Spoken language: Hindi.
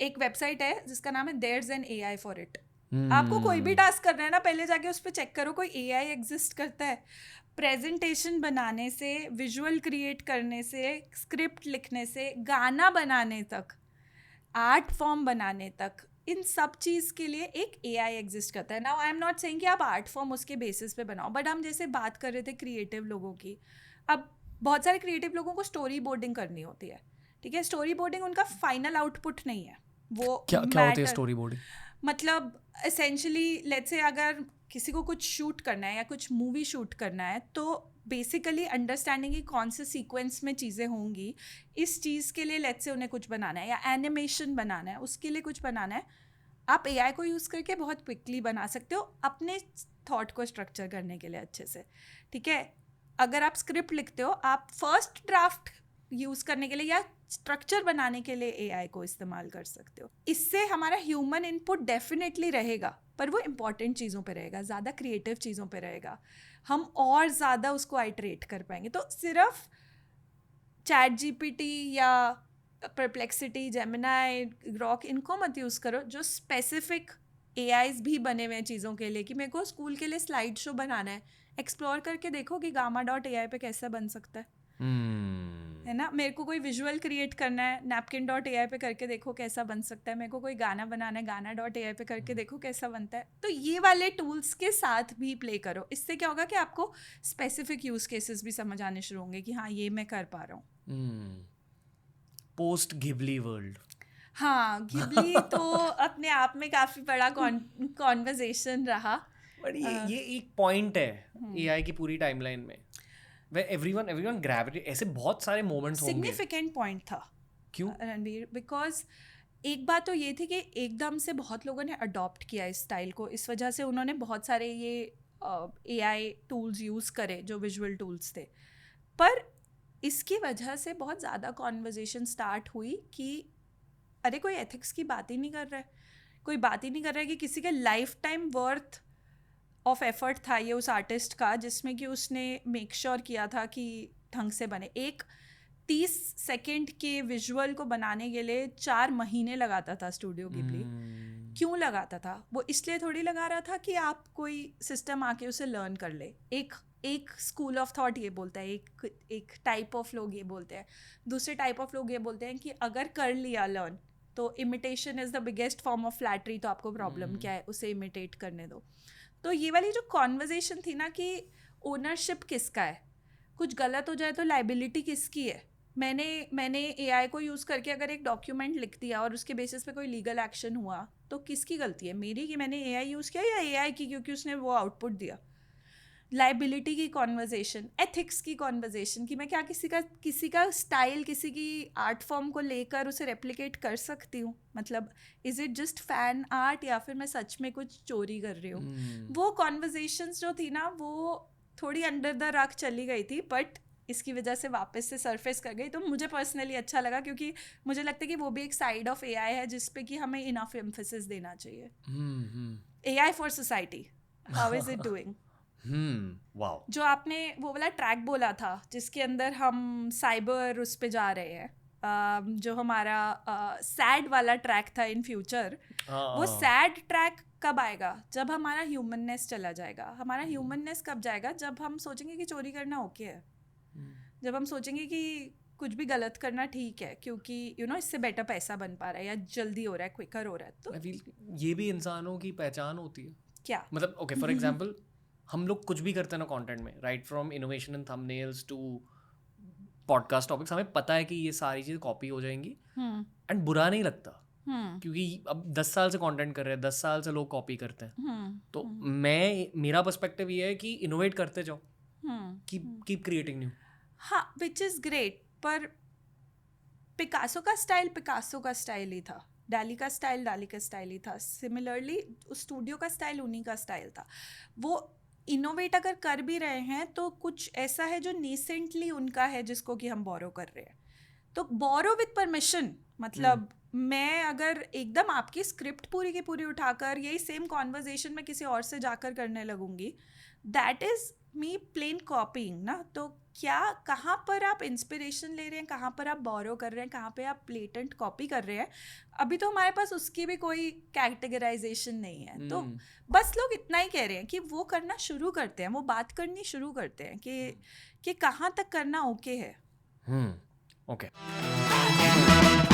एक वेबसाइट है जिसका नाम है there's an AI for it. आपको कोई भी टास्क करना है ना, पहले जाके उस पर चेक करो कोई AI एग्जिस्ट करता है. प्रेजेंटेशन बनाने से, विजुअल क्रिएट करने से, स्क्रिप्ट लिखने से, गाना बनाने तक, आर्ट फॉर्म बनाने तक, इन सब चीज़ के लिए एक AI एग्जिस्ट करता है. Now I am not saying कि आप आर्ट फॉर्म उसके बेसिस पे बनाओ, बट हम जैसे बात कर रहे थे क्रिएटिव लोगों की, अब बहुत सारे क्रिएटिव लोगों को स्टोरी बोर्डिंग करनी होती है. ठीक है, स्टोरी बोर्डिंग उनका फाइनल आउटपुट नहीं है. वो क्या होती है स्टोरी बोर्डिंग? मतलब एसेंशली लेट्स से अगर किसी को कुछ शूट करना है या कुछ मूवी शूट करना है, तो बेसिकली अंडरस्टैंडिंग कि कौन से सीक्वेंस में चीज़ें होंगी, इस चीज़ के लिए लेट्स से उन्हें कुछ बनाना है या एनिमेशन बनाना है, उसके लिए कुछ बनाना है, आप AI को यूज़ करके बहुत क्विकली बना सकते हो अपने थॉट को स्ट्रक्चर करने के लिए अच्छे से. ठीक है, अगर आप स्क्रिप्ट लिखते हो, आप फर्स्ट ड्राफ्ट यूज़ करने के लिए या स्ट्रक्चर बनाने के लिए AI को इस्तेमाल कर सकते हो. इससे हमारा ह्यूमन इनपुट डेफिनेटली रहेगा, पर वो इम्पॉर्टेंट चीज़ों पे रहेगा, ज़्यादा क्रिएटिव चीज़ों पे रहेगा. हम और ज़्यादा उसको आइटरेट कर पाएंगे. तो सिर्फ ChatGPT या परप्लेक्सिटी, जेमिनाई, ग्रॉक, इनको मत यूज़ करो. जो स्पेसिफिक AIs भी बने हुए हैं चीज़ों के लिए, कि मेरे को स्कूल के लिए स्लाइड शो बनाना है, एक्सप्लोर करके देखो कि gamma.ai पे कैसा बन सकता है. है ना. मेरे को कोई विजुअल क्रिएट करना है, napkin.ai पे करके देखो कैसा बन सकता है. मेरे को कोई गाना बनाना है, गाना.ai पे करके देखो कैसा बनता है. तो ये वाले टूल्स के साथ भी प्ले करो. इससे क्या होगा कि आपको स्पेसिफिक यूज केसेस भी समझ आने शुरू होंगे कि हाँ ये मैं कर पा रहा हूँ. Post Ghibli world. हाँ, घिबली तो अपने आप में काफी बड़ा कॉन्वर्जेशन रहा. बट ये एक पॉइंट है AI की पूरी टाइमलाइन में, where everyone gravity, ऐसे बहुत सारे मोमेंट्स होंगे. सिग्निफिकेंट पॉइंट था. क्यों? रणवीर, बिकॉज एक बात तो ये थी कि एकदम से बहुत लोगों ने अडॉप्ट किया इस स्टाइल को. इस वजह से उन्होंने बहुत सारे ये AI टूल्स यूज़ करे जो विजुअल टूल्स थे. पर इसकी वजह से बहुत ज़्यादा कॉन्वर्जेशन स्टार्ट हुई कि अरे कोई एथिक्स की बात ही नहीं कर रहा है, कोई बात ही नहीं कर रहा है कि किसी के life time worth of effort था ये उस आर्टिस्ट का, जिसमें कि उसने मेक श्योर किया था कि ढंग से बने. एक 30 सेकेंड के विजुअल को बनाने के लिए 4 महीने लगाता था स्टूडियो गिबली. क्यों लगाता था? वो इसलिए थोड़ी लगा रहा था कि आप कोई सिस्टम आके उसे लर्न कर ले. एक स्कूल ऑफ थॉट ये बोलता है, एक टाइप ऑफ लोग ये बोलते हैं. दूसरे टाइप ऑफ लोग ये बोलते हैं कि अगर कर लिया लर्न तो imitation is the biggest form of flattery, तो आपको प्रॉब्लम क्या है, उसे इमिटेट करने दो. तो ये वाली जो कॉन्वर्जेशन थी ना कि ओनरशिप किसका है, कुछ गलत हो जाए तो लाइबिलिटी किसकी है. मैंने AI को यूज़ करके अगर एक डॉक्यूमेंट लिख दिया और उसके बेसिस पे कोई लीगल एक्शन हुआ तो किसकी गलती है, मेरी कि मैंने AI यूज़ किया, या AI की क्योंकि उसने वो आउटपुट दिया. लाइबिलिटी की कॉन्वर्जेशन, एथिक्स की कॉन्वर्जेशन कि मैं क्या किसी का स्टाइल, किसी की आर्ट फॉर्म को लेकर उसे रेप्लिकेट कर सकती हूँ. मतलब is it just fan art या फिर मैं सच में कुछ चोरी कर रही हूँ. वो कॉन्वर्जेशंस जो थी ना वो थोड़ी अंडर द रग चली गई थी, बट इसकी वजह से वापस से सरफेस कर गई. तो मुझे पर्सनली अच्छा लगा, क्योंकि मुझे लगता है कि वो भी एक साइड ऑफ AI है जिस पे कि हमें इनफ एम्फेसिस देना चाहिए. AI for society, how is it doing? Wow. जो आपने वो वाला ट्रैक बोला था जिसके अंदर हम साइबर उस पे जा रहे हैं, जो हमारा सैड वाला ट्रैक था इन फ्यूचर, वो सैड ट्रैक कब आएगा? जब हमारा ह्यूमननेस चला जाएगा. हमारा ह्यूमननेस कब जाएगा? जब हम सोचेंगे कि चोरी करना ओके है, जब हम सोचेंगे कि कुछ भी गलत करना ठीक है क्योंकि इससे बेटर पैसा बन पा रहा है या जल्दी हो रहा है, क्विकर हो रहा है. तो ये भी इंसानों की पहचान होती है क्या? मतलब ओके, फॉर एग्जांपल हम लोग कुछ भी करते हैं ना कंटेंट में, right from innovation in thumbnails to podcast topics, हमें पता है कि ये सारी चीज़ें कॉपी हो जाएंगी एंड बुरा नहीं लगता क्योंकि अब 10 साल से कंटेंट कर रहे हैं, 10 साल से लोग कॉपी करते हैं. तो मेरा पर्सपेक्टिव ये है कि इनोवेट करते जाओ, कीप क्रिएटिंग न्यू. हाँ, विच इज़ ग्रेट. पर पिकासो का स्टाइल ही था, डाली का स्टाइल ही था. सिमिलरली उस स्टूडियो का स्टाइल उन्हीं का स्टाइल था. वो इनोवेट अगर कर भी रहे हैं तो कुछ ऐसा है जो नीसेंटली उनका है जिसको कि हम बोरो कर रहे हैं. तो बोरो विथ परमिशन, मतलब मैं अगर एकदम आपकी स्क्रिप्ट पूरी की पूरी उठाकर यही सेम कॉन्वर्जेशन में किसी और से जाकर करने लगूंगी that is me plain copying ना. तो क्या कहाँ पर आप इंस्पिरेशन ले रहे हैं, कहाँ पर आप बोरो कर रहे हैं, कहाँ पे आप ब्लेटेंट कॉपी कर रहे हैं, अभी तो हमारे पास उसकी भी कोई कैटेगराइजेशन नहीं है. तो बस लोग इतना ही कह रहे हैं कि वो करना शुरू करते हैं, वो बात करनी शुरू करते हैं कि कहाँ तक करना ओके है. ओके